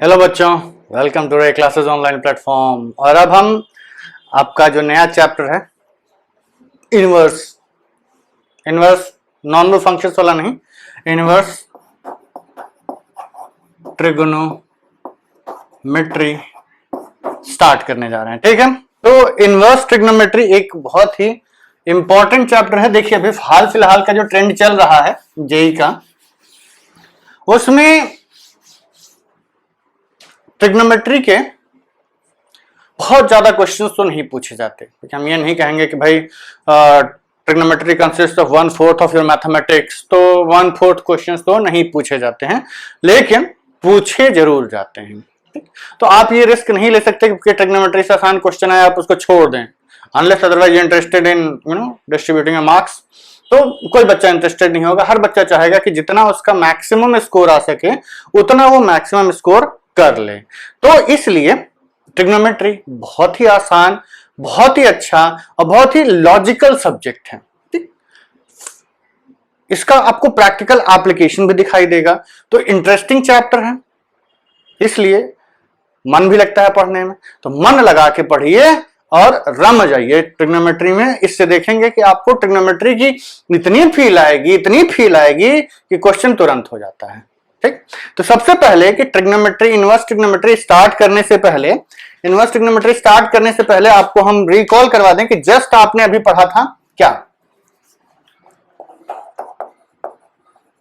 Hello बच्चों, welcome to रे classes online platform. और अब हम आपका जो नया चैप्टर है इनवर्स नॉर्मल फंक्शंस वाला नहीं, इनवर्स ट्रिगोनोमेट्री स्टार्ट करने जा रहे हैं। ठीक है, तो इनवर्स ट्रिग्नोमेट्री एक बहुत ही इंपॉर्टेंट चैप्टर है। देखिए अभी हाल फिलहाल का जो ट्रेंड चल रहा है जेई का, उसमें ट्रिग्नोमेट्री के बहुत ज्यादा क्वेश्चंस तो नहीं पूछे जाते। हम ये नहीं कहेंगे कि भाई trigonometry consist of 1/4 of your mathematics, तो 1/4 क्वेश्चंस तो नहीं पूछे जाते हैं, लेकिन पूछे जरूर जाते हैं। तो आप ये रिस्क नहीं ले सकते कि ट्रिग्नोमेट्री से आसान क्वेश्चन है आप उसको छोड़ दें, unless otherwise interested in distributing marks. तो कोई बच्चा इंटरेस्टेड नहीं होगा। हर बच्चा चाहेगा कि जितना उसका मैक्सिमम स्कोर आ सके उतना वो मैक्सिमम स्कोर कर ले। तो इसलिए ट्रिग्नोमेट्री बहुत ही आसान, बहुत ही अच्छा और बहुत ही लॉजिकल सब्जेक्ट है। इसका आपको प्रैक्टिकल एप्लीकेशन भी दिखाई देगा, तो इंटरेस्टिंग चैप्टर है, इसलिए मन भी लगता है पढ़ने में। तो मन लगा के पढ़िए और रम जाइए ट्रिग्नोमेट्री में। इससे देखेंगे कि आपको ट्रिग्नोमेट्री की इतनी फील आएगी कि क्वेश्चन तुरंत हो जाता है। ठीक, तो सबसे पहले कि इनवर्स ट्रिग्नोमेट्री स्टार्ट करने से पहले आपको हम रिकॉल करवा दें कि जस्ट आपने अभी पढ़ा था क्या,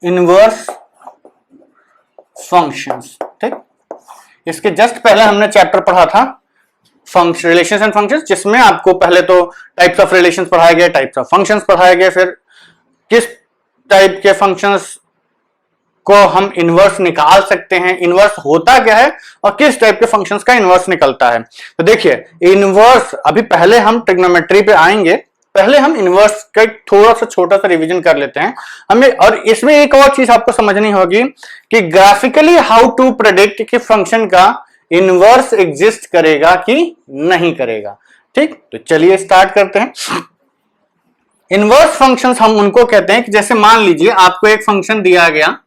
इनवर्स फंक्शंस। ठीक, इसके जस्ट पहले हमने चैप्टर पढ़ा था रिलेशंस एंड फंक्शंस, जिसमें आपको पहले तो टाइप्स ऑफ रिलेशंस पढ़ाए गए, टाइप्स ऑफ फंक्शंस पढ़ाए गए, फिर किस टाइप के फंक्शंस को हम इनवर्स निकाल सकते हैं, इनवर्स होता क्या है और किस टाइप के फंक्शंस का इनवर्स निकलता है। तो देखिए इनवर्स, अभी पहले हम ट्रिग्नोमेट्री पे आएंगे, पहले हम इनवर्स का थोड़ा सा छोटा सा रिवीजन कर लेते हैं हमें। और इसमें एक और चीज आपको समझनी होगी कि ग्राफिकली हाउ टू प्रेडिक्ट कि फंक्शन का इनवर्स एग्जिस्ट करेगा कि नहीं करेगा। ठीक, तो चलिए स्टार्ट करते हैं। इनवर्स फंक्शंस हम उनको कहते हैं कि जैसे मान लीजिए आपको एक फंक्शन दिया गया,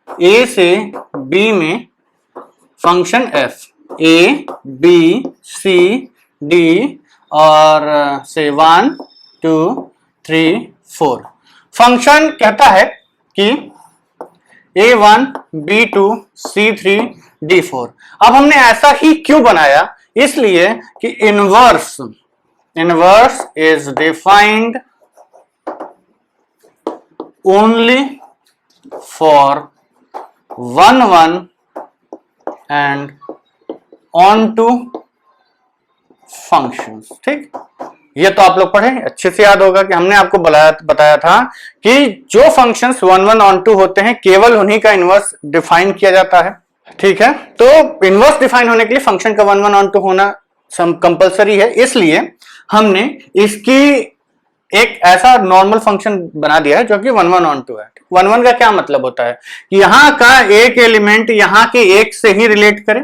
ए से बी में function F, A B C D और से 1 2 3 4। फंक्शन कहता है कि A1 B2 C3 D4। अब हमने ऐसा ही क्यों बनाया, इसलिए कि inverse is defined only for 1 1 and onto functions. ठीक, ये तो आप लोग पढ़े, अच्छे से याद होगा कि हमने आपको बताया था कि जो फंक्शंस 1 1 ऑन टू होते हैं केवल उन्हीं का इनवर्स डिफाइन किया जाता है। ठीक है, तो इनवर्स डिफाइन होने के लिए फंक्शन का 1 1 ऑन टू होना कंपलसरी है, इसलिए हमने इसकी एक ऐसा नॉर्मल फंक्शन बना दिया है जो कि 1 1 ऑन टू है। 1 1 का क्या मतलब होता है कि यहां का एक एलिमेंट यहां के एक से ही रिलेट करे,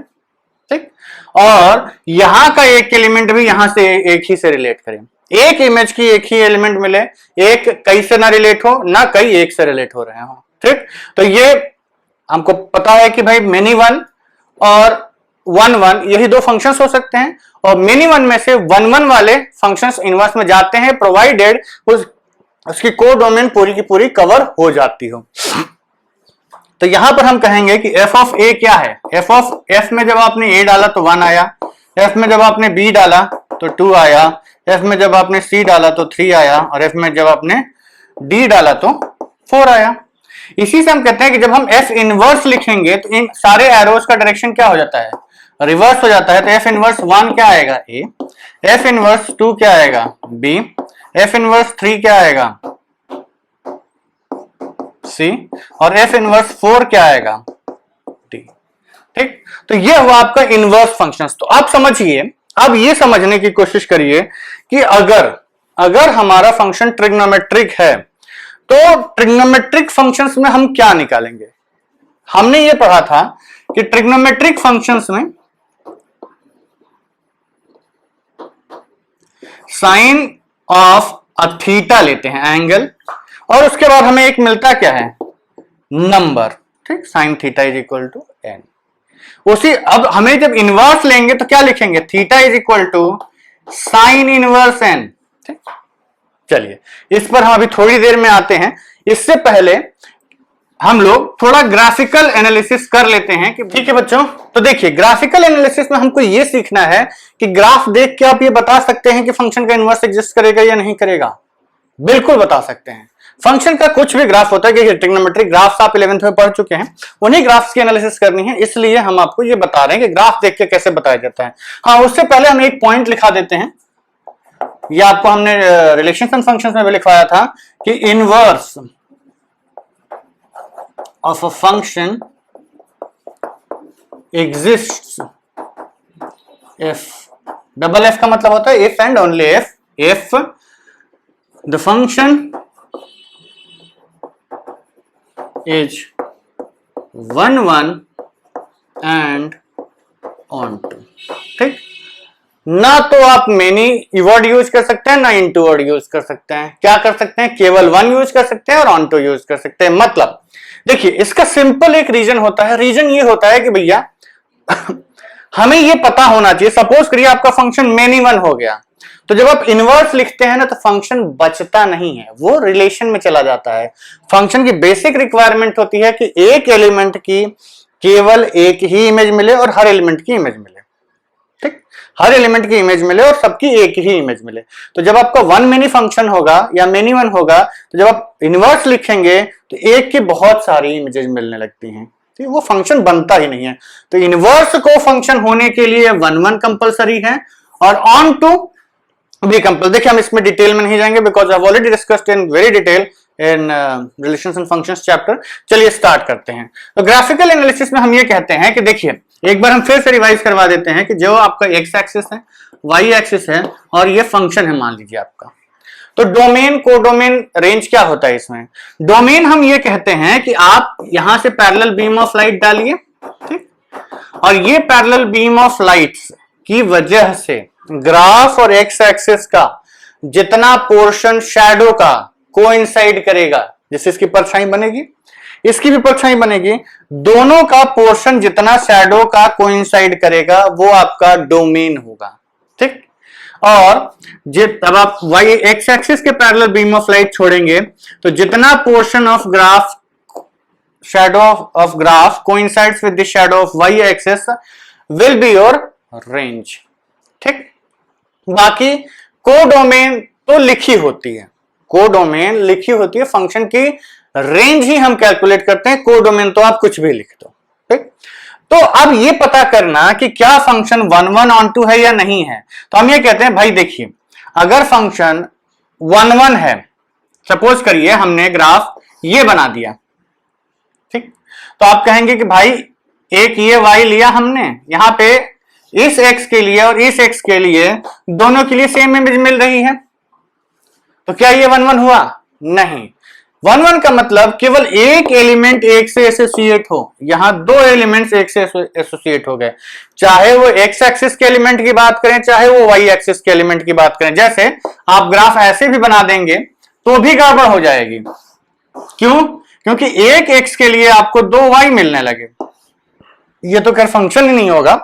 ठीक, और यहां का एक एलिमेंट भी यहां से एक ही से रिलेट करे। एक इमेज की एक ही एलिमेंट मिले, एक कई से ना रिलेट हो, ना कई एक से रिलेट हो रहे हो। ठीक, तो ये हमको पता है कि भाई मेनी वन और 1 1 यही दो फंक्शंस हो सकते हैं, और मेनी वन में से 1 1 वाले फंक्शंस इनवर्स में जाते हैं, प्रोवाइडेड उसकी कोडोमेन पूरी की पूरी कवर हो जाती हो। तो यहां पर हम कहेंगे कि f ऑफ a क्या है। f में जब आपने a डाला तो 1 आया, f में जब आपने b डाला तो 2 आया, f में जब आपने c डाला तो 3 आया, और f में जब आपने d डाला तो 4 आया। इसी से हम कहते हैं कि जब हम f इनवर्स लिखेंगे तो इन सारे एरोज का डायरेक्शन क्या हो जाता है, रिवर्स हो जाता है। तो f इनवर्स 1 क्या आएगा a, f इनवर्स 2 क्या आएगा b, f इनवर्स 3 क्या आएगा C, और f इनवर्स 4 क्या आएगा D। ठीक, तो ये हुआ आपका इनवर्स फंक्शंस। तो आप समझिए, अब ये समझने की कोशिश करिए कि अगर हमारा फंक्शन ट्रिग्नोमेट्रिक है तो ट्रिग्नोमेट्रिक फंक्शंस में हम क्या निकालेंगे। हमने ये पढ़ा था कि ट्रिग्नोमेट्रिक फंक्शंस में साइन ऑफ अ थीटा लेते हैं, एंगल, और उसके बाद हमें एक मिलता क्या है, नंबर। ठीक, sine theta is equal to N. उसी अब हमें जब इनवर्स लेंगे तो क्या लिखेंगे, theta is equal to sine inverse N. ठीक, चलिए इस पर हम अभी थोड़ी देर में आते हैं। इससे पहले हम लोग थोड़ा ग्राफिकल एनालिसिस कर लेते हैं कि ठीक है बच्चों। तो देखिए ग्राफिकल एनालिसिस में हमको यह सीखना है कि ग्राफ देख के आप ये बता सकते हैं कि फंक्शन का इनवर्स एग्जिस्ट करेगा या नहीं करेगा। बिल्कुल बता सकते हैं। फंक्शन का कुछ भी ग्राफ होता है कि ट्रिग्नोमेट्रिक ग्राफ्स आप 11th में पढ़ चुके हैं, उन्हीं ग्राफ्स की एनालिसिस करनी है, इसलिए हम आपको ये बता रहे हैं कि ग्राफ देख के कैसे बताया जाता है। हाँ, उससे पहले हम एक पॉइंट लिखा देते हैं, ये आपको हमने रिलेशंस एंड फंक्शंस में भी लिखवाया था कि inverse of a function exists if, double F का मतलब होता है if and only if the function is 1 1 and on to। ठीक, ना तो आप मेनी वर्ड यूज कर सकते हैं ना इनटू वर्ड यूज कर सकते हैं। क्या कर सकते हैं, केवल वन यूज कर सकते हैं और ऑन टू यूज कर सकते हैं। मतलब देखिए इसका सिंपल एक रीजन होता है। रीजन ये होता है कि भैया हमें ये पता होना चाहिए, सपोज करिए आपका फंक्शन मेनी वन हो गया, तो जब आप इनवर्स लिखते हैं ना तो फंक्शन बचता नहीं है, वो रिलेशन में चला जाता है। फंक्शन की बेसिक रिक्वायरमेंट होती है कि एक एलिमेंट की केवल एक ही इमेज मिले और हर एलिमेंट की इमेज मिले। ठीक, हर एलिमेंट की इमेज मिले और सबकी एक ही इमेज मिले। तो जब आपका वन मेनी फंक्शन होगा या मेनी वन होगा, तो जब आप इनवर्स लिखेंगे तो एक की बहुत सारी इमेजेस मिलने लगती हैं, तो वो फंक्शन बनता ही नहीं है। तो इनवर्स को फंक्शन होने के लिए वन वन कंपलसरी है और ऑन टू भी कंपल। देखिए हम इसमें डिटेल में नहीं जाएंगे because I have already discussed in very detail in relations and functions chapter. चलिए स्टार्ट करते हैं। तो ग्राफिकल एनालिसिस में हम ये कहते हैं कि देखिए एक बार हम फिर से रिवाइज करवा देते हैं कि जो आपका एक्स एक्सिस है, वाई एक्सिस है और ये फंक्शन है मान लीजिए आपका। तो डोमेन, कोडोमेन, रेंज क्या होता है इसमें। डोमेन हम ये कहते हैं कि आप यहां से पैरेलल बीम ऑफ लाइट डालिए, ठीक, और ये पैरेलल बीम ऑफ लाइट की वजह से ग्राफ और एक्स एक्सिस का जितना पोर्शन शैडो का कोइंसाइड करेगा, जैसे इसकी परछाई बनेगी, इसकी भी परछाई बनेगी, दोनों का पोर्शन जितना शैडो का कोइंसाइड करेगा वो आपका डोमेन होगा। ठीक, और जब आप वाई एक्स एक्सिस के पैरेलल बीम ऑफ लाइट छोड़ेंगे तो जितना portion of graph shadow of graph coincides with the shadow of Y axis will be your range. ठीक, बाकी कोडोमेन तो लिखी होती है, कोडोमेन लिखी होती है, फंक्शन की रेंज ही हम कैलकुलेट करते हैं, कोडोमेन तो आप कुछ भी लिख दो। ठीक, तो अब ये पता करना कि क्या function one one onto है या नहीं है, तो हम ये कहते हैं भाई देखिए अगर फंक्शन वन वन है, सपोज करिए हमने ग्राफ ये बना दिया, ठीक, तो आप कहेंगे कि भाई एक ये y लिया हमने, यहां पे इस x के लिए और इस x के लिए दोनों के लिए सेम इमेज मिल रही है, तो क्या ये वन वन हुआ? नहीं। वन वन का मतलब केवल एक एलिमेंट एक से एसोसिएट हो, यहां दो एलिमेंट्स एक से एसोसिएट हो गए, चाहे वो एक्स एक्सिस के एलिमेंट की बात करें चाहे वो वाई एक्सिस के एलिमेंट की बात करें। जैसे आप ग्राफ ऐसे भी बना देंगे तो भी गड़बड़ हो जाएगी। क्यों? क्योंकि एक एक्स के लिए आपको दो वाई मिलने लगे, ये तो खैर फंक्शन ही नहीं होगा,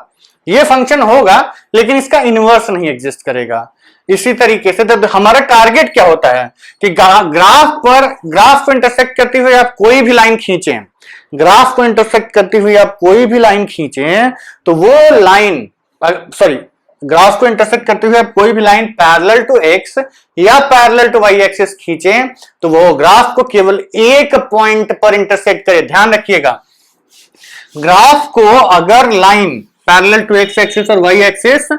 ये फंक्शन होगा लेकिन इसका इनवर्स नहीं एग्जिस्ट करेगा। इसी तरीके से तो हमारा टारगेट क्या होता है कि ग्राफ को इंटरसेक्ट करती हुई आप कोई भी लाइन खींचें, ग्राफ को इंटरसेक्ट करती हुई आप कोई भी लाइन खींचें तो वो लाइन ग्राफ को इंटरसेक्ट करते हुए आप कोई भी लाइन पैरेलल टू एक्स या पैरेलल टू वाई एक्सिस खींचें तो वो ग्राफ को केवल एक पॉइंट पर इंटरसेक्ट करे। ध्यान रखिएगा, ग्राफ को अगर line parallel to x axis और वाई एक्सिस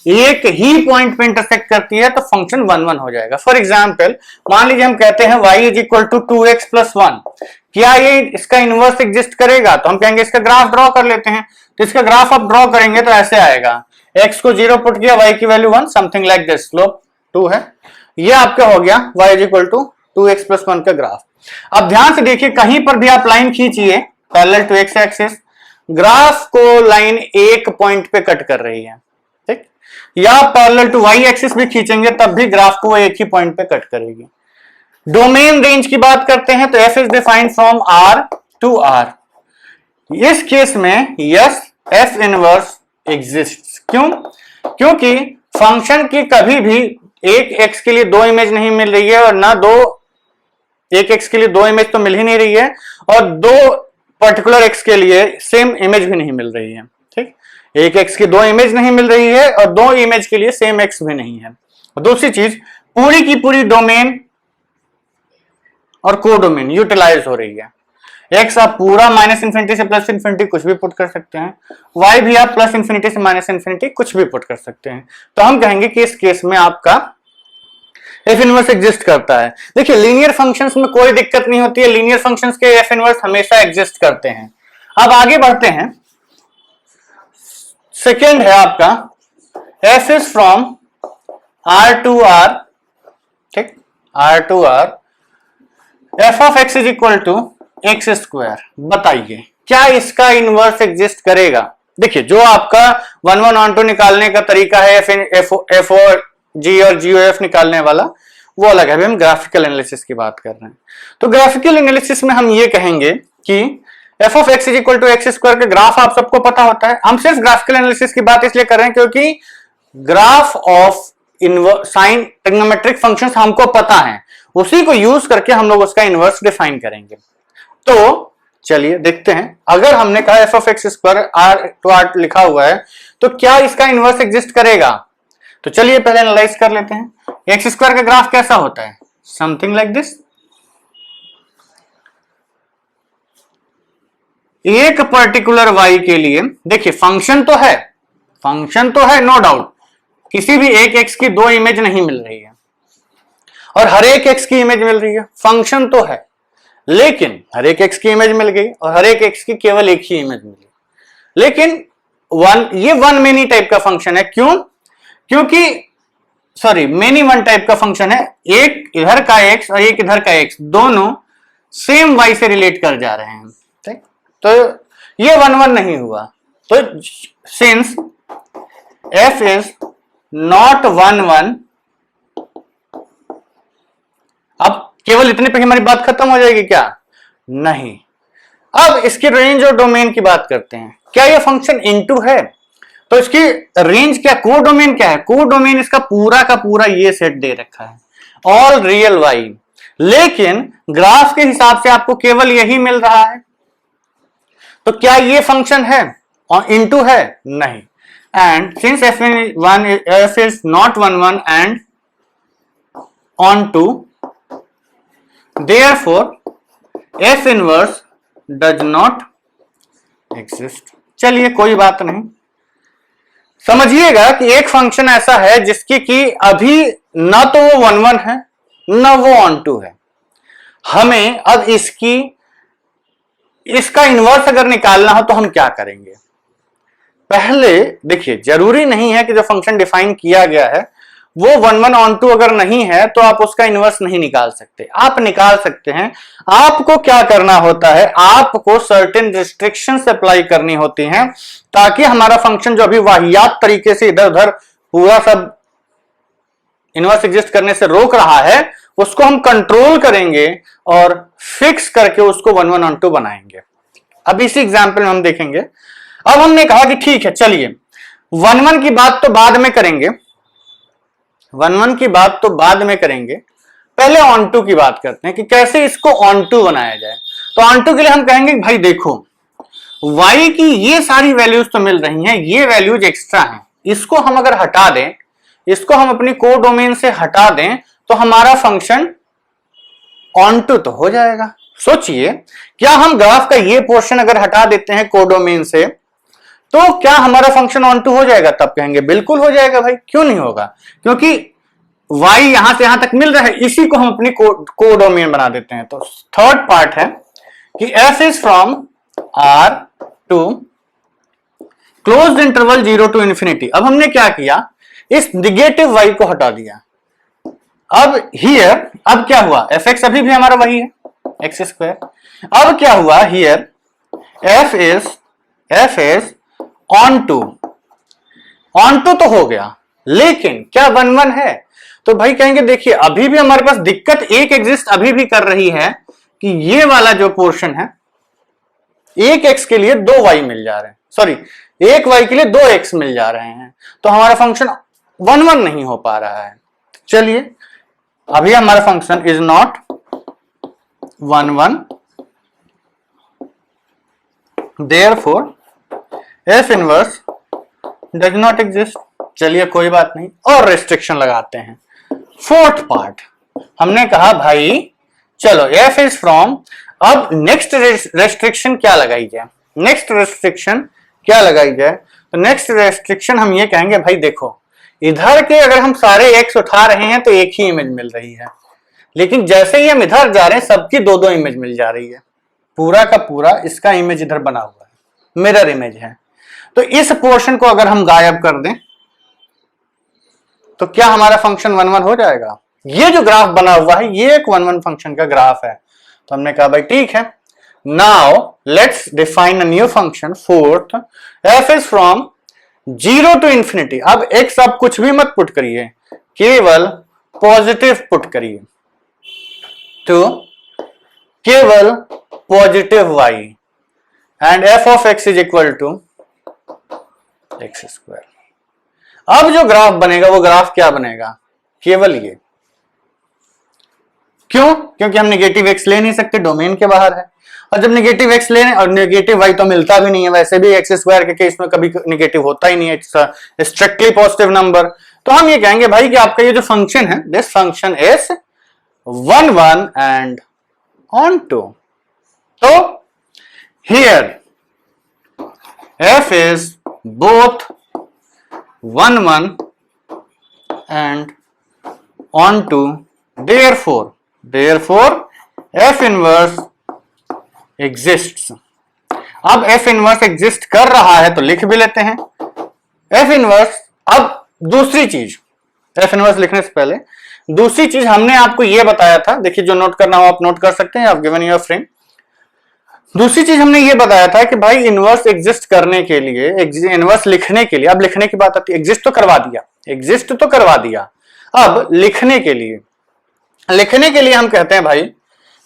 एक ही पॉइंट पे इंटरसेक्ट करती है तो फंक्शन वन वन हो जाएगा। फॉर एग्जाम्पल मान लीजिए हम कहते हैं y is equal to 2x plus 1, क्या ये इसका इनवर्स एग्जिस्ट करेगा? तो हम कहेंगे इसका ग्राफ ड्रॉ कर लेते हैं। तो इसका ग्राफ आप ड्रॉ करेंगे तो ऐसे आएगा, x को 0 पुट किया, y की value 1, something like this, slope 2 है, ये आपका हो गया y is equal to 2x plus 1 का ग्राफ। अब ध्यान से देखिए, कहीं पर भी आप लाइन खींचिए parallel to x axis, graph को लाइन एक पॉइंट पे कट कर रही है, ठीक, या पैरेलल टू वाई एक्सिस भी खींचेंगे तब भी ग्राफ को एक ही पॉइंट पे कट करेगी। डोमेन रेंज की बात करते हैं तो f is defined from R to R। इस केस में यस एफ इनवर्स एग्जिस्ट। क्यों? क्योंकि फंक्शन की कभी भी एक एक्स के लिए दो इमेज नहीं मिल रही है, और ना एक एक्स के लिए दो इमेज तो मिल ही नहीं रही है, और दो पर्टिकुलर एक्स के लिए सेम इमेज भी नहीं मिल रही है। ठीक, एक एक्स की दो इमेज नहीं मिल रही है और दो इमेज के लिए सेम एक्स भी नहीं है। और दूसरी चीज, पूरी की पूरी डोमेन और कोडोमेन यूटिलाइज हो रही है। एक्स आप पूरा माइनस इंफिनिटी से प्लस इंफिनिटी कुछ भी पुट कर सकते हैं, वाई भी आप प्लस इंफिनिटी से माइनस इंफिनिटी कुछ भी पुट कर सकते हैं। तो हम कहेंगे कि इस केस में आपका एफ इनवर्स एग्जिस्ट करता है। देखिए, लीनियर फंक्शंस में कोई दिक्कत नहीं होती है, लीनियर फंक्शंस के एफ इनवर्स हमेशा एग्जिस्ट करते हैं। अब आगे बढ़ते हैं। सेकेंड है आपका f is from R to R, ठीक, R to R f of x is equal to x square. बताइए क्या इसका इनवर्स एग्जिस्ट करेगा? देखिए, जो आपका 1 1 on 2 निकालने का तरीका है एफ ओ जी और जी ओ एफ निकालने वाला, वो अलग है। अभी हम ग्राफिकल एनालिसिस की बात कर रहे हैं। तो ग्राफिकल एनालिसिस में हम ये कहेंगे कि F of x is equal to x square का ग्राफ आप सबको पता होता है। हम सिर्फ ग्राफिकल एनालिसिस की बात इसलिए कर रहे हैं क्योंकि graph of sine trigonometric functions हमको पता है, उसी को यूज करके हम लोग उसका इनवर्स डिफाइन करेंगे। तो चलिए देखते हैं, अगर हमने कहा F of X square R to R लिखा हुआ है, तो क्या इसका इनवर्स एग्जिस्ट करेगा? तो चलिए पहले एनालाइज कर लेते हैं। एक्स स्क्वायर का ग्राफ कैसा होता है? Something like this. एक पर्टिकुलर y के लिए देखिए फंक्शन तो है नो डाउट, किसी भी एक x की दो इमेज नहीं मिल रही है और हर एक x की इमेज मिल रही है। फंक्शन तो है, लेकिन हर एक x की इमेज मिल गई और हर एक x की केवल एक ही इमेज मिली। लेकिन ये वन मेनी टाइप का फंक्शन है। क्यों? क्योंकि मेनी वन टाइप का फंक्शन है। एक इधर का x और एक इधर का x दोनों सेम y से रिलेट कर जा रहे हैं, ठीक? तो ये 1 1 नहीं हुआ। तो सिंस f इज नॉट 1 1, अब केवल इतने पे हमारी बात खत्म हो जाएगी क्या? नहीं। अब इसकी रेंज और डोमेन की बात करते हैं। क्या ये फंक्शन इनटू है? तो इसकी रेंज क्या, कोडोमेन क्या है? कोडोमेन इसका पूरा का पूरा ये सेट दे रखा है, ऑल रियल वाई। लेकिन ग्राफ के हिसाब से आपको केवल यही मिल रहा है। तो क्या ये फंक्शन है और इनटू है? नहीं। And since F is not 1 1 and onto, therefore f inverse does not exist। चलिए कोई बात नहीं, समझिएगा कि एक फंक्शन ऐसा है जिसकी कि अभी ना तो वो 1 1 है ना वो ऑन टू है। हमें अब इसका इनवर्स अगर निकालना हो तो हम क्या करेंगे? पहले देखिए, जरूरी नहीं है कि जो फंक्शन डिफाइन किया गया है वो 1 1 on 2 अगर नहीं है तो आप उसका इनवर्स नहीं निकाल सकते। आप निकाल सकते हैं। आपको क्या करना होता है, आपको सर्टेन रिस्ट्रिक्शंस अप्लाई करनी होती हैं ताकि हमारा फंक्शन जो अभी वाहियात तरीके से इधर उधर पूरा सब इनवर्स एग्जिस्ट करने से रोक रहा है, उसको हम कंट्रोल करेंगे और फिक्स करके उसको 1 1 on 2 बनाएंगे। अब इसी एग्जाम्पल में हम देखेंगे। अब हमने कहा कि ठीक है, चलिए 1 1 की बात तो बाद में करेंगे, 1 1 की बात तो बाद में करेंगे, पहले ऑन टू की बात करते हैं कि कैसे इसको ऑन टू बनाया जाए। तो ऑन टू के लिए हम कहेंगे भाई देखो, y की ये सारी वैल्यूज तो मिल रही हैं, ये वैल्यूज एक्स्ट्रा हैं, इसको हम अगर हटा दें, इसको हम अपनी कोडोमेन से हटा दें तो हमारा फंक्शन ऑन टू तो हो जाएगा। सोचिए, क्या हम ग्राफ का ये पोर्शन अगर हटा देते हैं कोडोमेन से तो क्या हमारा फंक्शन ऑन टू हो जाएगा? तब कहेंगे बिल्कुल हो जाएगा भाई, क्यों नहीं होगा? क्योंकि y यहां से यहां तक मिल रहा है, इसी को हम अपनी कोडोमेन बना देते हैं। तो थर्ड पार्ट है कि f is from r to closed interval 0 to infinity. अब हमने क्या किया, इस निगेटिव y को हटा दिया। अब हियर अब क्या हुआ, fx अभी भी हमारा वही है एक्स स्क्वायर। अब क्या हुआ, here f is onto तो हो गया, लेकिन क्या 1 1 है? तो भाई कहेंगे देखिए, अभी भी हमारे पास दिक्कत एक एग्जिस्ट अभी भी कर रही है कि ये वाला जो पोर्शन है एक x के लिए 2 y मिल जा रहे हैं, सॉरी एक y के लिए 2 x मिल जा रहे हैं, तो हमारा फंक्शन 1 1 नहीं हो पा रहा है। चलिए अभी हमारा function is not 1 1, therefore f inverse does not exist. चलिए कोई बात नहीं, और रेस्ट्रिक्शन लगाते हैं। फोर्थ पार्ट हमने कहा भाई चलो f इज फ्रॉम, अब नेक्स्ट रेस्ट्रिक्शन क्या लगाई जाए, नेक्स्ट रेस्ट्रिक्शन क्या लगाई जाए, तो नेक्स्ट रेस्ट्रिक्शन हम ये कहेंगे भाई देखो इधर के अगर हम सारे x उठा रहे हैं तो एक ही इमेज मिल रही है, लेकिन जैसे ही हम इधर जा रहे हैं सबकी दो दो इमेज मिल जा रही है, पूरा का पूरा इसका इमेज इधर बना हुआ है, मिरर इमेज है। तो इस पोर्शन को अगर हम गायब कर दें तो क्या हमारा फंक्शन 1 1 हो जाएगा। ये जो ग्राफ बना हुआ है ये एक 1 1 फंक्शन का ग्राफ है। तो हमने कहा भाई ठीक है, now let's define a new function fourth, f is from 0 to infinity. अब x आप कुछ भी मत पुट करिए, केवल पॉजिटिव पुट करिए, तो केवल positive y and f of x is equal to x square. अब जो ग्राफ बनेगा वो ग्राफ क्या बनेगा, केवल ये। क्यों? क्योंकि हम नेगेटिव x ले नहीं सकते, डोमेन के बाहर है, और जब नेगेटिव x ले और नेगेटिव y तो मिलता भी नहीं है, वैसे भी x स्क्वायर के केस में कभी नेगेटिव होता ही नहीं है, इट्स स्ट्रिक्टली पॉजिटिव नंबर। तो हम ये कहेंगे भाई कि आपका ये जो फंक्शन है, this function is 1 1 and onto. तो here f is both 1 1 and onto, therefore f inverse exists। अब f इनवर्स एग्जिस्ट कर रहा है तो लिख भी लेते हैं f इनवर्स। अब दूसरी चीज, f इनवर्स लिखने से पहले दूसरी चीज हमने आपको यह बताया था, देखिए जो नोट करना हो आप नोट कर सकते हैं, आप गिवन योर फ्रेम। दूसरी चीज हमने ये बताया था कि भाई इनवर्स एग्जिस्ट करने के लिए, इनवर्स लिखने के लिए, अब लिखने की बात आती है, एग्जिस्ट तो करवा दिया, अब लिखने के लिए हम कहते हैं भाई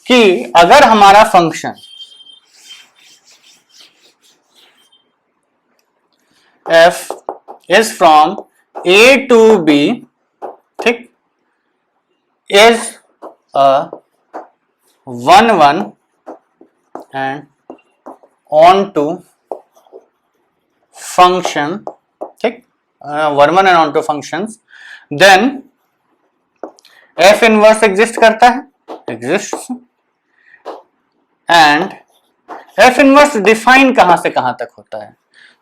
कि अगर हमारा function f is from a to b, ठीक, is 1 1 and on to function, ठीक, 1 1 and on to functions, then f inverse exist करता है, exists, and f inverse define कहां से कहां तक होता है।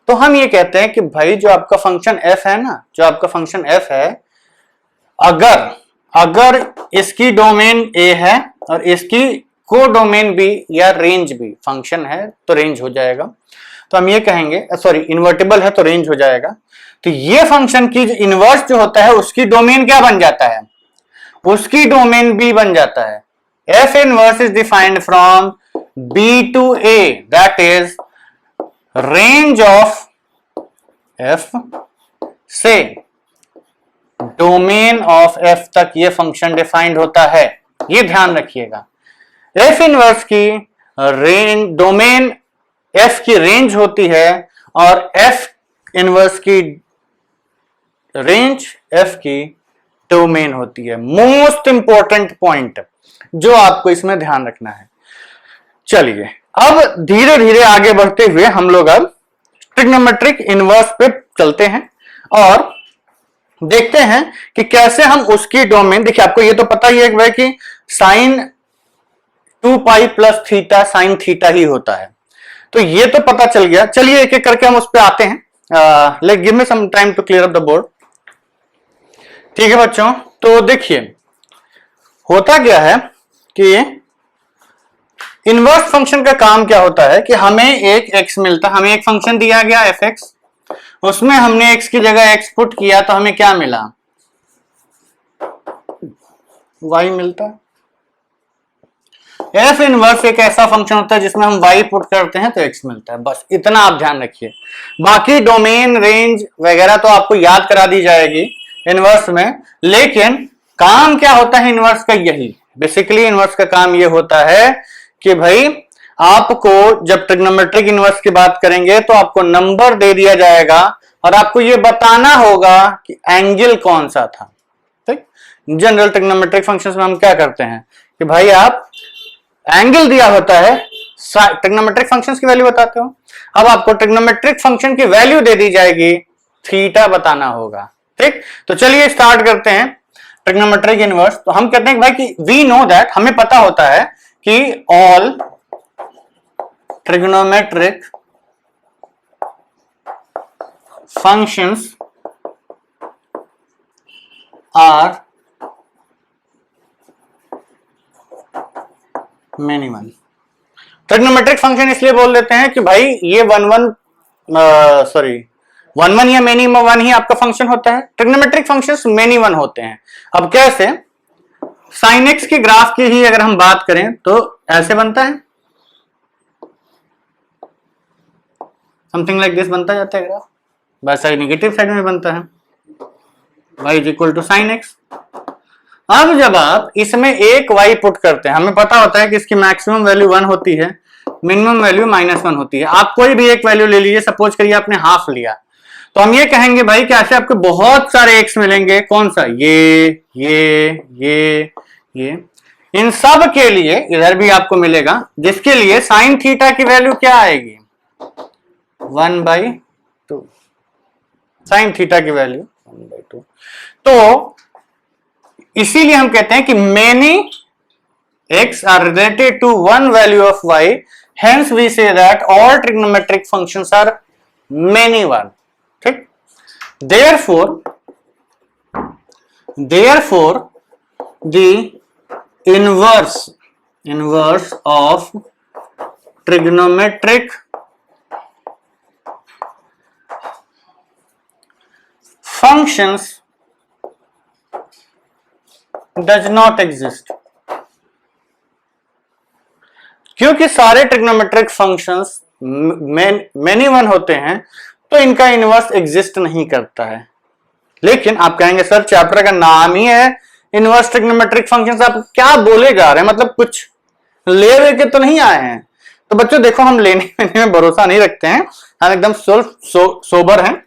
तो हम ये कहते हैं कि भाई जो आपका फंक्शन f है ना, जो आपका फंक्शन f है, अगर इसकी डोमेन a है और इसकी को डोमेन भी या रेंज भी फंक्शन है तो रेंज हो जाएगा। तो हम ये कहेंगे, सॉरी इन्वर्टिबल है तो रेंज हो जाएगा। तो ये फंक्शन की इनवर्स जो होता है उसकी डोमेन क्या बन जाता है, उसकी डोमेन बी बन जाता है। f inverse is defined from b to a, that is range of f से डोमेन ऑफ f तक ये फंक्शन डिफाइंड होता है। ये ध्यान रखिएगा, f इनवर्स की रेंज, डोमेन f की रेंज होती है और f इनवर्स की रेंज f की डोमेन होती है। मोस्ट इंपॉर्टेंट पॉइंट जो आपको इसमें ध्यान रखना है। चलिए अब धीरे धीरे आगे बढ़ते हुए हम लोग अब ट्रिग्नोमेट्रिक इनवर्स पे चलते हैं और देखते हैं कि कैसे हम उसकी डोमेन, देखिए आपको ये तो पता ही है कि sine 2 pi plus theta sine theta ही होता है, तो ये तो पता चल गया। चलिए एक एक करके हम उस पर आते हैं। Let give me some time to clear up the board. ठीक है बच्चों, तो देखिए होता क्या है कि इनवर्स फंक्शन का काम क्या होता है कि हमें एक x मिलता है, हमें एक फंक्शन दिया गया fx, उसमें हमने x की जगह x पुट किया तो हमें क्या मिला, y मिलता है। f इनवर्स एक ऐसा फंक्शन होता है जिसमें हम y पुट करते हैं तो x मिलता है, बस इतना आप ध्यान रखिए। बाकी डोमेन रेंज वगैरह तो आपको याद करा दी जाएगी इनवर्स में, लेकिन काम क्या होता है इनवर्स का, यही बेसिकली इनवर्स का काम ये होता है कि भाई आपको जब ट्रिग्नोमेट्रिक इनवर्स की बात करेंगे तो आपको नंबर दे दिया जाएगा और आपको यह बताना होगा कि एंगल कौन सा था। ठीक, जनरल ट्रिग्नोमेट्रिक फंक्शंस में हम क्या करते हैं कि भाई आप एंगल दिया होता है, ट्रिग्नोमेट्रिक फंक्शंस की वैल्यू बताते हो। अब आपको ट्रिग्नोमेट्रिक फंक्शन की वैल्यू दे दी जाएगी, थीटा बताना होगा। ठीक, तो चलिए स्टार्ट करते हैं ट्रिग्नोमेट्रिक इनवर्स। तो हम कहते हैं भाई कि वी नो दैट, हमें पता होता है कि all trigonometric functions are many one. Trigonometric function इसलिए बोल देते हैं कि भाई ये वन वन या मेनी वन ही आपका फंक्शन होता है। ट्रिग्नोमेट्रिक फंक्शंस मेनी वन होते हैं। अब कैसे? साइन एक्स की ग्राफ की ही अगर हम बात करें तो ऐसे बनता है, समथिंग लाइक दिस बनता जाता है graph. By side negative side में बनता है, y is equal to sine x. अब जब आप इसमें एक y पुट करते हैं, हमें पता होता है कि इसकी मैक्सिमम वैल्यू 1 होती है, मिनिमम वैल्यू -1 होती है। आप कोई भी एक वैल्यू ले लीजिए, सपोज करिए आपने हाफ लिया, तो हम ये कहेंगे भाई कि ऐसे आपको बहुत सारे x मिलेंगे। कौन सा? ये इन सब के लिए इधर भी आपको मिलेगा, जिसके लिए साइन थीटा की वैल्यू क्या आएगी? 1/2। साइन थीटा की वैल्यू 1/2। तो इसीलिए हम कहते हैं कि many x are related to one value of y, hence we say that all trigonometric functions are many one. ठीक, therefore the inverse of trigonometric functions does not exist। क्योंकि सारे ट्रिग्नोमेट्रिक फंक्शंस मेनी वन होते हैं तो इनका inverse exist नहीं करता है। लेकिन आप कहेंगे सर चैप्टर का नाम ही है इनवर्स ट्रिग्नोमेट्रिक फंक्शंस, आप क्या बोले जा रहे हैं, मतलब कुछ ले के तो नहीं आए हैं। तो बच्चों देखो, हम लेने में भरोसा नहीं रखते हैं, हम एकदम सोबर हैं।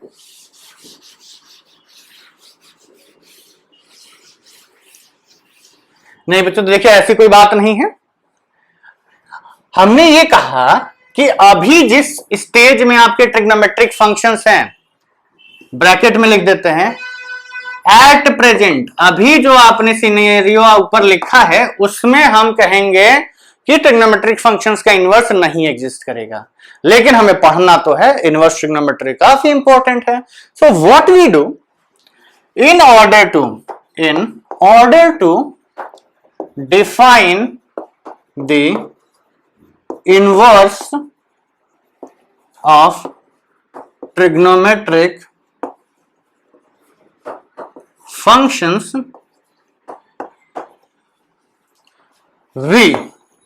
नहीं बच्चों, तो देखिए ऐसी कोई बात नहीं है। हमने ये कहा कि अभी जिस स्टेज में आपके ट्रिग्नोमेट्रिक फंक्शंस हैं, ब्रैकेट में लिख देते हैं एट प्रेजेंट, अभी जो आपने सिनेरियो ऊपर लिखा है उसमें हम कहेंगे कि ट्रिग्नोमेट्रिक फंक्शंस का इनवर्स नहीं एग्जिस्ट करेगा। लेकिन हमें पढ़ना तो है, इनवर्स ट्रिग्नोमेट्री काफी इंपॉर्टेंट है। So what we do in order to define the inverse of trigonometric functions,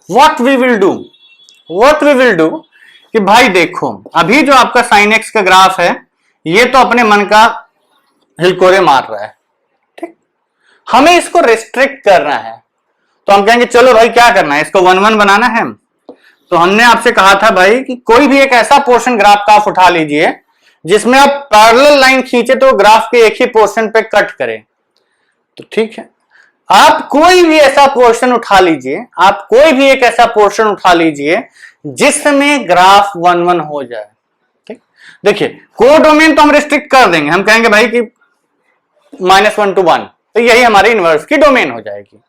what we will do कि भाई देखो, अभी जो आपका sin x का ग्राफ है ये तो अपने मन का हिलकोरे मार रहा है। ठीक, हमें इसको रिस्ट्रिक्ट करना है, तो हम कहेंगे चलो भाई क्या करना है, इसको 1 1 बनाना है। तो हमने आपसे कहा था भाई कि कोई भी एक ऐसा पोर्शन ग्राफ का आप उठा लीजिए जिसमें आप पैरेलल लाइन खींचे तो ग्राफ के एक ही पोर्शन पे कट करे। तो ठीक है, आप कोई भी ऐसा पोर्शन उठा लीजिए, आप कोई भी एक ऐसा पोर्शन उठा लीजिए जिसमें ग्राफ 1 1 हो जाए। ठीक, देखिए कोडोमेन तो हम रिस्ट्रिक्ट कर देंगे, हम कहेंगे भाई कि -1 to 1, तो यही हमारे इनवर्स की डोमेन हो जाएगी।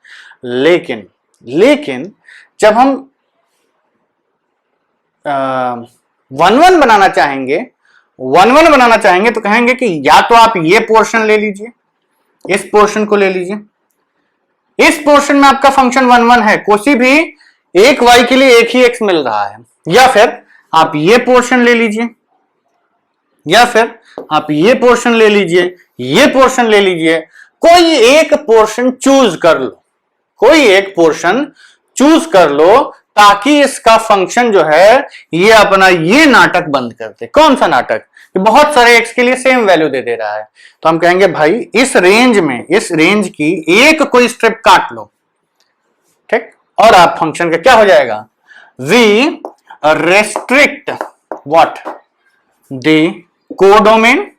लेकिन जब हम 1 1 बनाना चाहेंगे तो कहेंगे कि या तो आप ये पोर्शन ले लीजिए, इस पोर्शन को ले लीजिए, इस पोर्शन में आपका फंक्शन 1 1 है, कोई भी एक y के लिए एक ही x मिल रहा है, या फिर आप ये पोर्शन ले लीजिए, या फिर आप ये पोर्शन ले लीजिए, ये पोर्शन ले लीजिए, कोई एक पोर्शन चूज कर लो ताकि इसका फंक्शन जो है ये अपना ये नाटक बंद कर दे। कौन सा नाटक? बहुत सारे x के लिए सेम वैल्यू दे रहा है, तो हम कहेंगे भाई इस रेंज की एक कोई स्ट्रिप काट लो। ठीक, और आप फंक्शन का क्या हो जाएगा, v restrict what? The codomain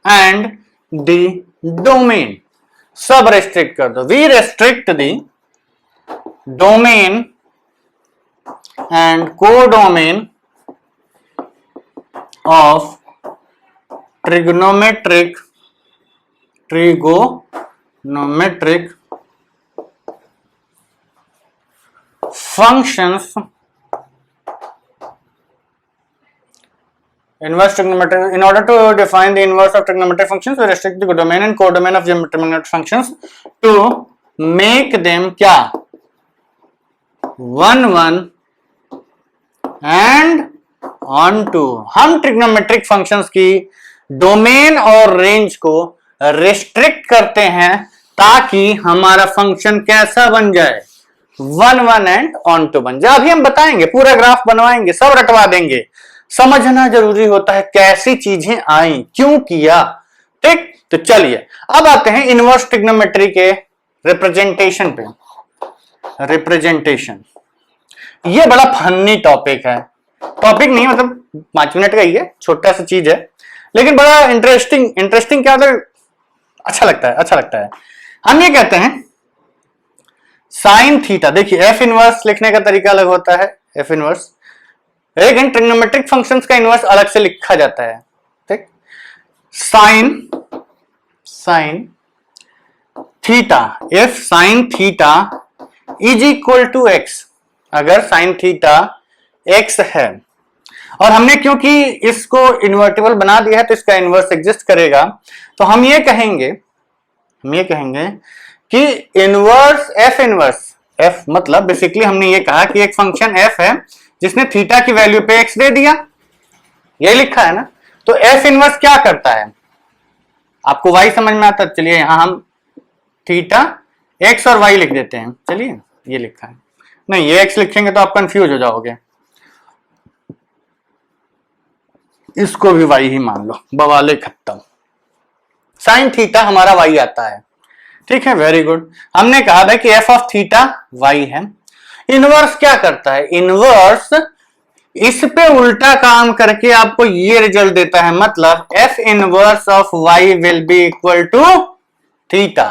and the domain. सब restrict कर दो. We restrict the domain and codomain of trigonometric functions. Inverse trigonometric. In order to define the inverse of trigonometric functions, we restrict the domain and codomain of trigonometric functions to make them क्या? 1 1 and on 2. हम trigonometric functions की domain और range को restrict करते हैं ताकि हमारा function कैसा बन जाए? 1 1 एंड ऑन 2 बन जाए. अभी हम बताएंगे, पूरा ग्राफ बनवाएंगे, सब रटवा देंगे. समझना जरूरी होता है कैसी चीजें आई, क्यों किया. ठीक, तो चलिए अब आते हैं इनवर्स ट्रिग्नोमेट्री के रिप्रेजेंटेशन पे. रिप्रेजेंटेशन ये बड़ा फनी टॉपिक है. टॉपिक नहीं, मतलब 5 मिनट का ही है, छोटा सा चीज है, लेकिन बड़ा इंटरेस्टिंग क्या होता है, अच्छा लगता है. हम ये कहते हैं साइन थीटा. देखिए एफ इनवर्स लिखने का तरीका अलग होता है, एफ इनवर्स, लेकिन ट्रिग्नोमेट्रिक फंक्शंस का इनवर्स अलग से लिखा जाता है. ठीक, sine theta, if sine theta is equal to x, अगर साइन थीटा एक्स है और हमने क्योंकि इसको इन्वर्टिबल बना दिया है तो इसका इनवर्स एग्जिस्ट करेगा, तो हम ये कहेंगे कि इनवर्स एफ मतलब बेसिकली हमने ये कहा कि एक फंक्शन एफ है जिसने थीटा की वैल्यू पे एक्स दे दिया, ये लिखा है ना. तो एफ इनवर्स क्या करता है, आपको वाई समझ में आता है. चलिए यहां हम थीटा एक्स और वाई लिख देते हैं. चलिए ये लिखा है, नहीं ये एक्स लिखेंगे तो आप कंफ्यूज हो जाओगे, इसको भी वाई ही मान लो, बवाले खत्म. साइन थीटा हमारा वाई आता है. ठीक है, वेरी गुड. हमने कहा था कि एफ ऑफ थीटा वाई है. इनवर्स क्या करता है, इनवर्स इस पे उल्टा काम करके आपको ये रिजल्ट देता है, मतलब f inverse of y will be equal to theta.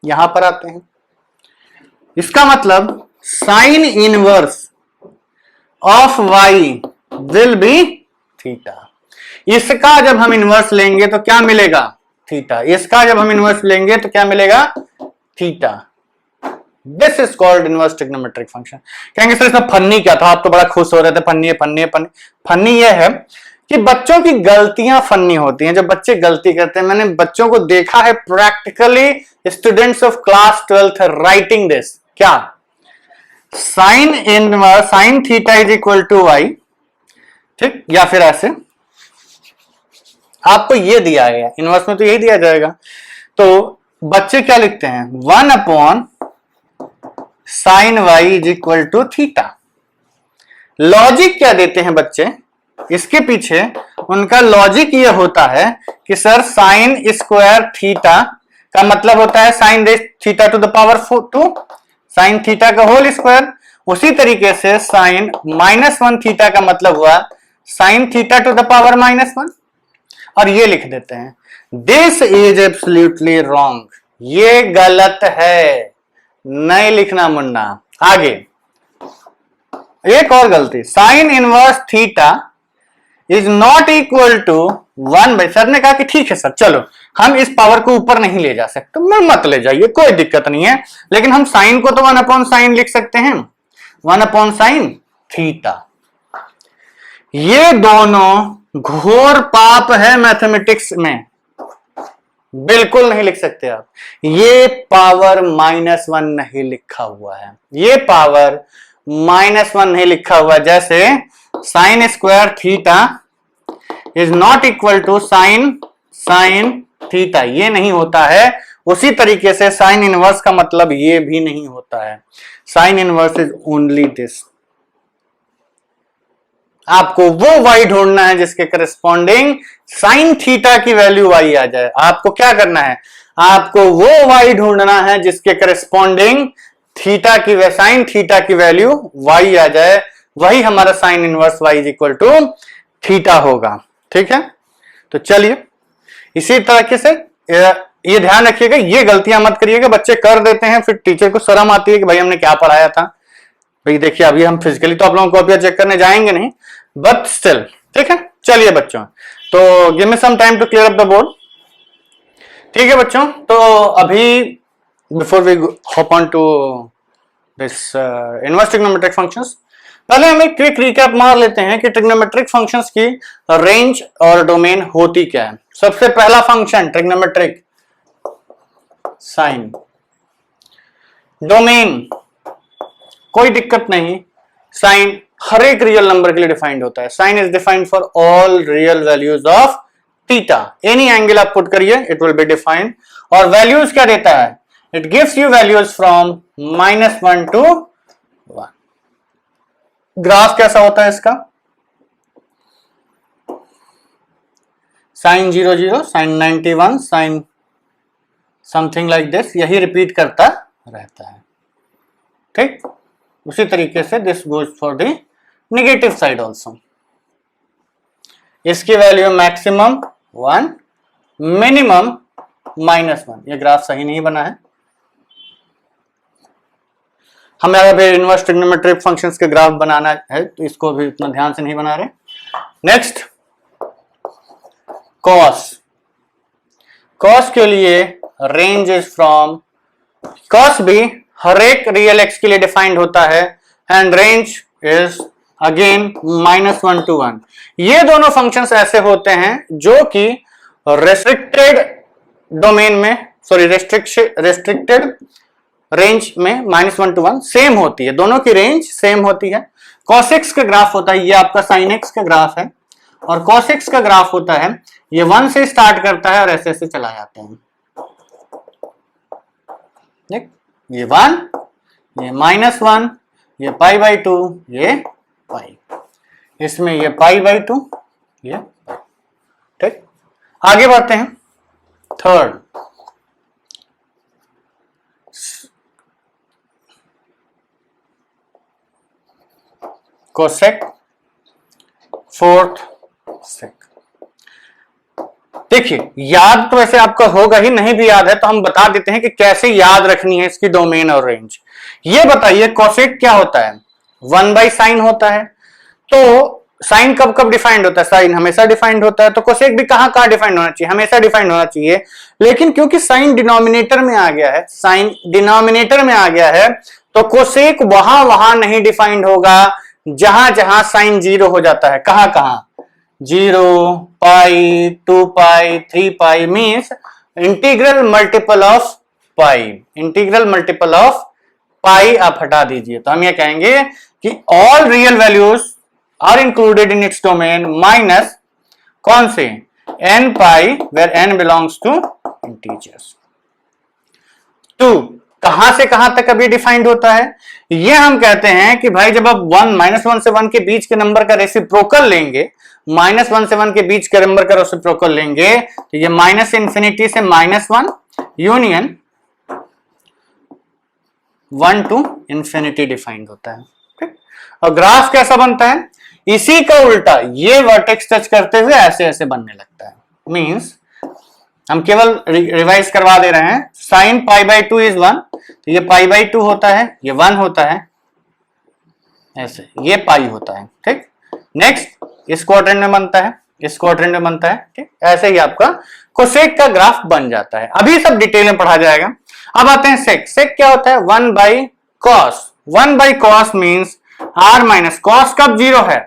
यहां पर आते हैं, इसका मतलब sine inverse of y will be theta. इसका जब हम इनवर्स लेंगे तो क्या मिलेगा, थीटा. इसका जब हम इनवर्स लेंगे तो क्या मिलेगा, theta. This is called inverse trigonometric function. कहेंगे सर इसमें फन्नी क्या था, आप तो बड़ा खुश हो रहे थे, फन्नी ये है कि बच्चों की गलतियां फन्नी होती हैं. जब बच्चे गलती करते हैं, मैंने बच्चों को देखा है practically, students of class 12th writing this, क्या sine theta is equal to y. ठीक, या फिर ऐसे आपको ये दिया गया, इनवर्स में तो यही दिया जाएगा. तो बच्चे क्या लिखते हैं, 1 upon sine y is equal to theta. Logic क्या देते हैं बच्चे, इसके पीछे उनका लॉजिक ये होता है कि सर साइन स्क्वायर थीटा का मतलब होता है sine theta two the power 2, sine theta का होल स्क्वायर. उसी तरीके से साइन -1 थीटा का मतलब हुआ sine theta two the power -1. और ये लिख देते हैं दिस इज एब्सोल्युटली रॉन्ग, ये गलत है, नहीं लिखना मुन्ना. आगे एक और गलती, sine inverse theta is not equal to 1 by. Sir ने कहा कि ठीक है सर, चलो हम इस पावर को ऊपर नहीं ले जा सकते, मत ले जाइए, कोई दिक्कत नहीं है, लेकिन हम साइन को तो 1 अपॉन साइन लिख सकते हैं, 1 अपॉन साइन थीटा. ये दोनों घोर पाप है मैथमेटिक्स में, बिल्कुल नहीं लिख सकते आप. ये पावर -1 नहीं लिखा हुआ है, ये पावर -1 नहीं लिखा हुआ. जैसे sine square theta is not equal to sine theta, ये नहीं होता है. उसी तरीके से साइन इनवर्स का मतलब ये भी नहीं होता है. Sine inverse is only this. आपको वो y ढूंढना है जिसके करस्पॉन्डिंग साइन थीटा की वैल्यू y आ जाए. आपको क्या करना है, आपको वो y ढूंढना है जिसके करस्पॉन्डिंग थीटा की साइन थीटा की वैल्यू y आ जाए. वही हमारा sine inverse y is equal to theta होगा। ठीक है, तो चलिए इसी तरीके से ये ध्यान रखिएगा, ये गलतियां मत करिएगा, बच्चे कर देते हैं फिर टीचर को शर्म आती है कि भाई हमने क्या पढ़ाया था। भाई देखिए अभी हम फिजिकली तो आप लोगों को कॉपियां चेक करने जाएंगे नहीं, बट स्टिल ठीक है। चलिए बच्चों, तो give me some time to clear up the board. ठीक है बच्चों, तो अभी before we hop on to this inverse trigonometric functions, पहले हम एक क्विक रिकैप मार लेते हैं कि ट्रिग्नोमेट्रिक फंक्शंस की रेंज और डोमेन होती क्या है। सबसे पहला फंक्शन ट्रिग्नोमेट्रिक साइन, डोमेन कोई दिक्कत नहीं, साइन हर एक रियल नंबर के लिए डिफाइंड होता है। Sine is defined for all real values of theta, any angle आप पुट करिए इट विल बी डिफाइंड। और वैल्यूज क्या देता है, it gives you values from -1 to 1। Graph कैसा होता है इसका, sine 0 0, sine 91, sine something like this, यही रिपीट करता रहता है। ठीक, उसी तरीके से this goes for the negative side also. इसकी वैल्यू मैक्सिमम 1, मिनिमम -1। ये ग्राफ सही नहीं बना है, हमें अभी इनवर्स ट्रिग्नोमेट्रिक फंक्शंस के ग्राफ बनाना है तो इसको भी इतना ध्यान से नहीं बना रहे। नेक्स्ट कॉस, कॉस के लिए रेंज इज फ्रॉम, कॉस भी हर एक रियल एक्स के लिए डिफाइंड होता है and range is again -1 to 1। ये दोनों फंक्शंस ऐसे होते हैं जो कि रेस्ट्रिक्टेड डोमेन में, सॉरी रेस्ट्रिक्टेड रेंज में -1 to 1 सेम होती है, दोनों की रेंज सेम होती है। cos x का ग्राफ होता है, ये आपका sin x का ग्राफ है, और cos x का ग्राफ होता है ये 1 से स्टार्ट करता है और ऐसे ऐसे चला जाता है। देख, ये 1, ये -1, ये π/2, ये पाई, इसमें ये π/2, ये पाई। ठीक, आगे बढ़ते हैं। थर्ड कोसेक, फोर्थ सेक। देखिए याद तो वैसे आपका होगा ही, नहीं भी याद है तो हम बता देते हैं कि कैसे याद रखनी है इसकी डोमेन और रेंज। ये बताइए कोसेक क्या होता है, 1/sin होता है। तो साइन कब कब डिफाइंड होता है, साइन हमेशा डिफाइंड होता है, तो कोसेक भी कहां कहां डिफाइंड होना चाहिए, हमेशा डिफाइंड होना चाहिए। लेकिन क्योंकि साइन डिनोमिनेटर में आ गया है, साइन डिनोमिनेटर में आ गया है, तो कोसेक वहां वहां नहीं डिफाइंड होगा जहां जहां साइन 0 हो जाता है। कहां कहां, 0, pi, 2 pi, 3 pi, means integral multiple of pi, integral multiple of pi आप हटा दीजिए तो हम ये कहेंगे कि all real values are included in its domain minus कौन से, n pi where n belongs to integers. 2 कहां से कहां तक अभी डिफाइंड होता है, ये हम कहते हैं कि भाई जब आप -1 से 1 के बीच के नंबर का रेसिप्रोकल लेंगे, -1 से 1 के बीच के नंबर का रेसिप्रोकल लेंगे तो ये -∞ से -1 यूनियन 1 to ∞ डिफाइंड होता है। ठीक, और ग्राफ कैसा बनता है, इसी का उल्टा, ये वर्टेक्स टच करते हुए ऐसे ऐसे बनने लगता है। मींस हम केवल रिवाइज करवा दे रहे हैं, साइन π/2 इज 1, तो ये π/2 होता है, ये 1 होता है, ऐसे ये पाई होता है। ठीक, नेक्स्ट इस क्वाड्रेंट में बनता है, इस क्वाड्रेंट में बनता है। ठीक, ऐसे ही आपका कोसेक का ग्राफ बन जाता है। अभी सब डिटेल में पढ़ा जाएगा। अब आते हैं सेक। सेक क्या होता है, 1/cos। 1/cos means r minus cos कब 0 है,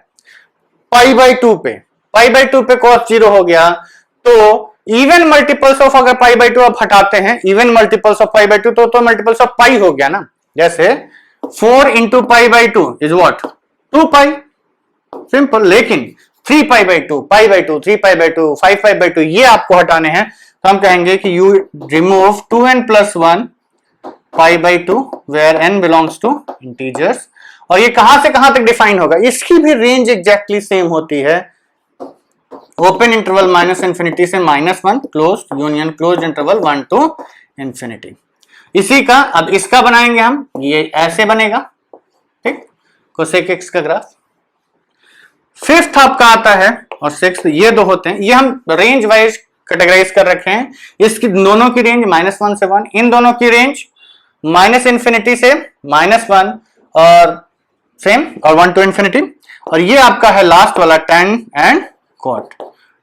π/2 पे, π/2 पे cos 0 हो गया, तो इवन मल्टीपल्स ऑफ अगर π/2 आप हटाते हैं, इवन मल्टीपल्स ऑफ π/2 तो मल्टीपल्स ऑफ पाई हो गया ना। जैसे 4 into π/2 is what, 2 pi, simple. लेकिन 3π/2, π/2, 3π/2, 5π/2 ये आपको हटाने हैं, तो हम कहेंगे कि you remove 2n + 1 π/2 where n belongs to integers. और ये कहां से कहां तक डिफाइन होगा, इसकी भी रेंज एग्जैक्टली सेम होती है, ओपन इंटरवल -∞ से -1, close union close interval 1 to ∞। इसी का अब इसका बनाएंगे हम, ये ऐसे बनेगा। ठीक, कोसेक एक्स का ग्राफ। फिफ्थ आपका आता है और सिक्स्थ, ये दो होते हैं, ये हम रेंज वाइज कैटेगराइज कर रखे हैं। इसकी दोनों की रेंज -1 से 1, इन दोनों की रेंज -∞ से -1 और सेम और 1 to इंफिनिटी। और ये आपका है लास्ट वाला tan and cot,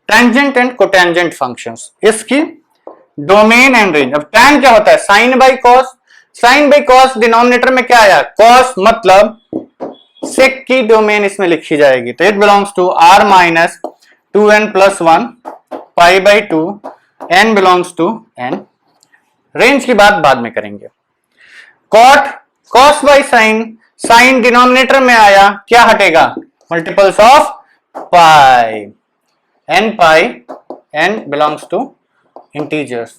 tangent and cotangent functions, इसकी डोमेन एंड रेंज। अब tan क्या होता है? Sine by cos, sine by cos denominator में क्या आया? कॉस, मतलब सेक की डोमेन इसमें लिखी जाएगी, तो it belongs to r minus 2n+1 pi by 2, n belongs to n। Range की बात बाद में करेंगे। Cot, cos by sine, sine denominator में आया, क्या हटेगा? Multiples of pi, n pi, n belongs to integers,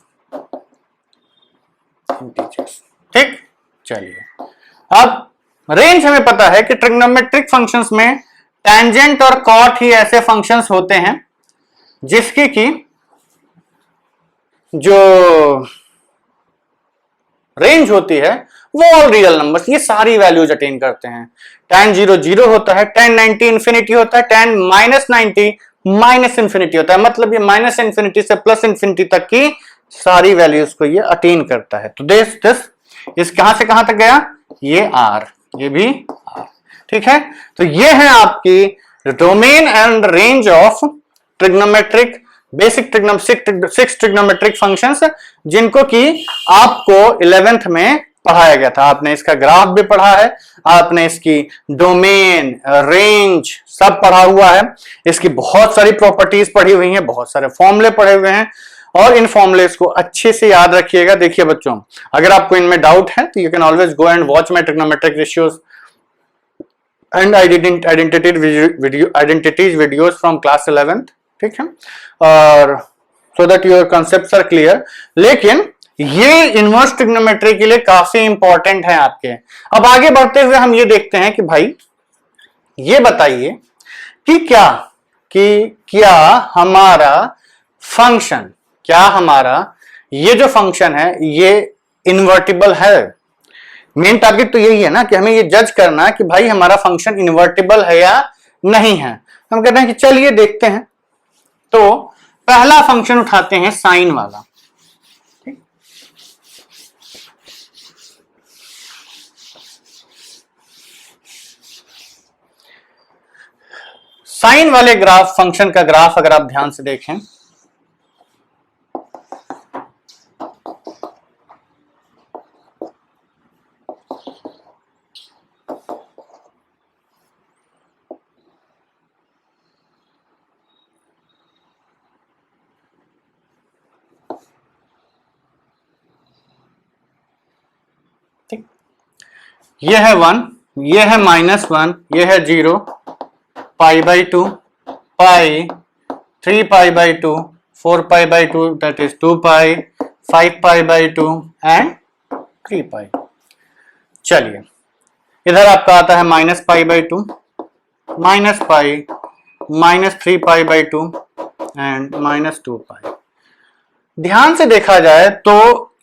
ठीक। चलिए, अब रेंज हमें पता है कि ट्रिग्नोमेट्रिक फंक्शंस में टेंजेंट और कॉट ही ऐसे फंक्शंस होते हैं जिसकी की जो रेंज होती है वो ऑल रियल नंबर्स, ये सारी वैल्यूज अटेन करते हैं। tan 0 0 होता है, tan 90 इंफिनिटी होता है, tan -90 माइनस इंफिनिटी होता है, मतलब ये -∞ से +∞ तक की सारी वैल्यूज को ये अटेन करता है। तो दिस इस कहां से कहां तक गया? ये R, ये भी R, ठीक है। तो ये है आपकी domain and range of trigonometric basic six trigonometric functions, जिनको कि आपको 11th में पढ़ाया गया था। आपने इसका ग्राफ भी पढ़ा है, आपने इसकी डोमेन, रेंज सब पढ़ा हुआ है, इसकी बहुत सारी प्रॉपर्टीज पढ़ी हुई हैं, बहुत सारे फॉर्मूले पढ़े हुए हैं, और इन फॉर्मूलेस को अच्छे से याद रखिएगा। देखिए बच्चों, अगर आपको इनमें डाउट है तो you can always go and watch my trigonometric ratios and identities videos from class 11th, ठीक है, और so that your concepts are clear. लेकिन ये इनवर्स ट्रिग्नोमेट्री के लिए काफी इंपॉर्टेंट है आपके। अब आगे बढ़ते हुए हम ये देखते हैं कि भाई ये बताइए कि क्या हमारा फंक्शन, क्या हमारा ये जो फंक्शन है ये इन्वर्टिबल है? मेन टारगेट तो यही है ना कि हमें ये जज करना है कि भाई हमारा फंक्शन इन्वर्टिबल है या नहीं है। हम कहते हैं कि चलिए देखते हैं। तो पहला फंक्शन उठाते हैं साइन वाला, साइन वाले ग्राफ, फंक्शन का ग्राफ अगर आप ध्यान से देखें, ठीक, ये है 1, ये है -1, ये है 0, पाई by 2, pi, 3 pi by 2, 4 pi by 2, that is 2 pi, 5 pi by 2 and 3 पाई। चलिए, इधर आपका आता है -पाई by 2, -pi, -3 pi by 2 and -2 पाई। ध्यान से देखा जाए तो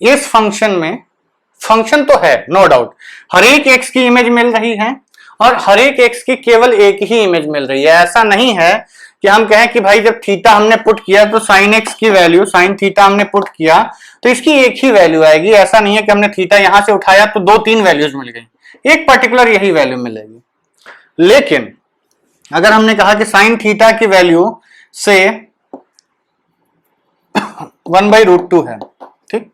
इस फंक्शन में, फंक्शन तो है नो डाउट, हर एक एक्स की इमेज मिल रही है और हर एक एक्स की केवल एक ही इमेज मिल रही है। ऐसा नहीं है कि हम कहें कि भाई जब थीटा हमने पुट किया तो साइन एक्स की वैल्यू, साइन थीटा हमने पुट किया तो इसकी एक ही वैल्यू आएगी। ऐसा नहीं है कि हमने थीटा यहां से उठाया तो 2-3 वैल्यूज मिल गई, एक पर्टिकुलर यही वैल्यू मिलेगी। लेकिन अगर हमने कहा कि साइन थीटा की वैल्यू से 1/√2 है, ठीक,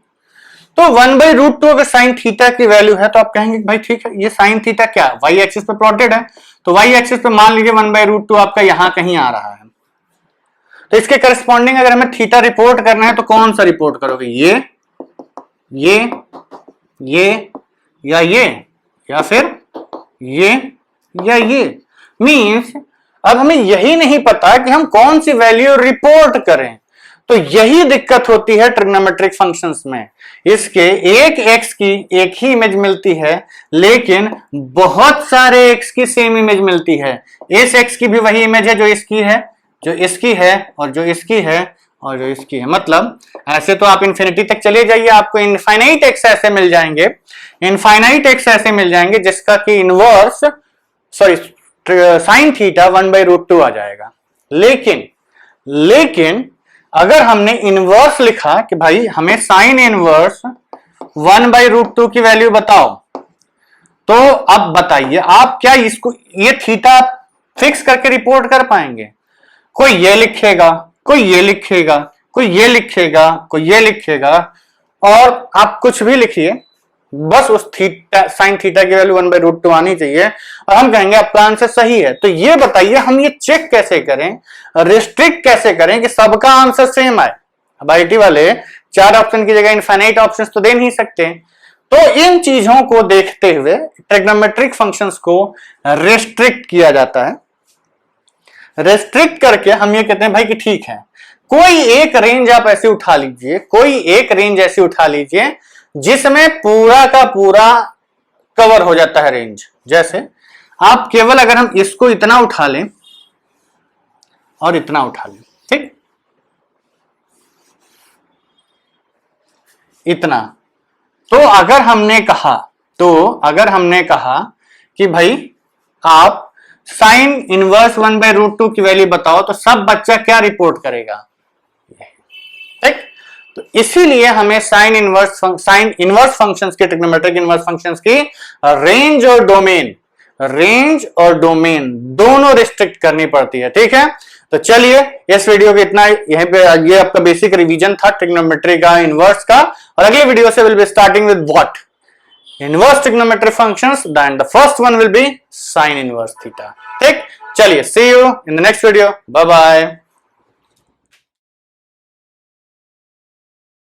तो 1/√2 अगर साइन थीटा की वैल्यू है तो आप कहेंगे भाई ठीक है, ये साइन थीटा क्या वाई एक्सिस पे प्लॉटेड है, तो वाई एक्सिस पे मान लीजिए 1/√2 आपका यहां कहीं आ रहा है। तो इसके करस्पॉन्डिंग अगर हमें थीटा रिपोर्ट करना है तो कौन सा रिपोर्ट करोगे? ये या फिर ये या ये। मींस अब हमें यही नहीं पता कि हम कौन सी वैल्यू रिपोर्ट करें, तो यही दिक्कत होती है ट्रिग्नोमेट्रिक फंक्शंस में। इसके एक एक्स की एक ही इमेज मिलती है लेकिन बहुत सारे एक्स की सेम इमेज मिलती है। इस एक्स की भी वही इमेज है जो इसकी है, जो इसकी है, और जो इसकी है, और जो इसकी है। मतलब ऐसे तो आप इन्फिनिटी तक चले जाइए, आपको इनफाइनाइट एक्स ऐसे मिल जाएंगे, इनफाइनाइट एक्स ऐसे मिल जाएंगे जिसका कि इनवर्स सॉरी साइन थीटा 1/√2 आ जाएगा। लेकिन अगर हमने इनवर्स लिखा कि भाई हमें साइन इनवर्स 1/√2 की वैल्यू बताओ, तो अब बताइए आप क्या इसको ये थीटा फिक्स करके रिपोर्ट कर पाएंगे? कोई ये लिखेगा, कोई ये लिखेगा, कोई ये लिखेगा, कोई ये लिखेगा, और आप कुछ भी लिखिए, बस उस थीटा साइन थीटा की वैल्यू 1/√2 आनी चाहिए और हम कहेंगे आपका आंसर सही है। तो ये बताइए हम ये चेक कैसे करें, रिस्ट्रिक्ट कैसे करें कि सबका आंसर सेम आए? अब आईटी वाले 4 ऑप्शन की जगह इनफाइनाइट ऑप्शंस तो दे नहीं सकते। तो इन चीजों को देखते हुए ट्रिग्नोमेट्रिक फंक्शंस को रेस्ट्रिक्ट किया जाता है। रेस्ट्रिक्ट करके हम ये कहते हैं भाई कि ठीक है, कोई एक रेंज आप ऐसे उठा लीजिए, कोई एक रेंज ऐसी उठा लीजिए जिसमें पूरा का पूरा कवर हो जाता है रेंज। जैसे आप केवल अगर हम इसको इतना उठा लें और इतना उठा लें, ठीक, इतना, तो अगर हमने कहा कि भाई आप साइन इनवर्स 1/√2 की वैल्यू बताओ, तो सब बच्चा क्या रिपोर्ट करेगा? ठीक, तो इसीलिए हमें साइन इनवर्स फंक्शंस के, ट्रिग्नोमेट्रिक इनवर्स फंक्शंस की रेंज और डोमेन दोनों रिस्ट्रिक्ट करनी पड़ती है। ठीक है, तो चलिए इस वीडियो के इतना, यहीं पे ये आपका बेसिक रिवीजन था ट्रिग्नोमेट्री का, इनवर्स का, और अगले वीडियो से will be starting with what? Inverse trigonometric functions, and the first one will be sine inverse theta. ठीक, चलिए see you in the next video, bye bye.